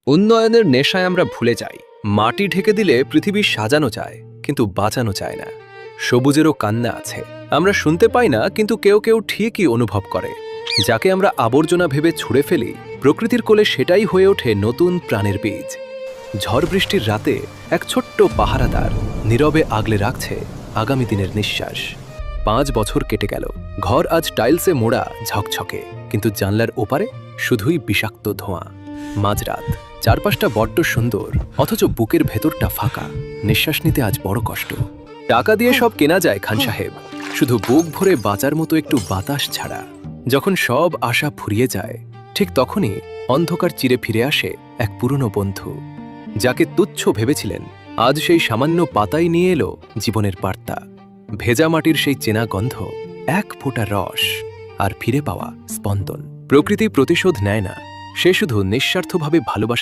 উন্নয়নের নেশায় আমরা ভুলে যাই মাটি ঢেকে দিলে পৃথিবী সাজানো যায় কিন্তু বাঁচানো যায় না। সবুজেরও কান্না আছে, আমরা শুনতে পাই না, কিন্তু কেউ কেউ ঠিকই অনুভব করে। যাকে আমরা আবর্জনা ভেবে ছুঁড়ে ফেলি, প্রকৃতির কোলে সেটাই হয়ে ওঠে নতুন প্রাণের বীজ। ঝড় বৃষ্টির রাতে এক ছোট্ট পাহারাদার নীরবে আগলে রাখছে আগামী দিনের নিঃশ্বাস। 5 বছর কেটে গেল, ঘর আজ টাইলসে মোড়া ঝকঝকে, কিন্তু জানলার ওপারে শুধুই বিষাক্ত ধোঁয়া। মাঝরাত, চারপাশটা বড্ড সুন্দর, অথচ বুকের ভেতরটা ফাঁকা। নিঃশ্বাস নিতে আজ বড় কষ্ট। টাকা দিয়ে সব কেনা যায় খান সাহেব, শুধু বুক ভরে বাঁচার মতো একটু বাতাস ছাড়া। যখন সব আশা ফুরিয়ে যায়, ঠিক তখনই অন্ধকার চিরে ফিরে আসে এক পুরনো বন্ধু। যাকে তুচ্ছ ভেবেছিলেন, আজ সেই সামান্য পাতাই নিয়ে এলো জীবনের বার্তা। ভেজা মাটির সেই চেনা গন্ধ, এক ফোঁটা রস, আর ফিরে পাওয়া স্পন্দন। প্রকৃতি প্রতিশোধ নেয় না, সে শুধু নিঃস্বার্থভাবে ভালোবাসে।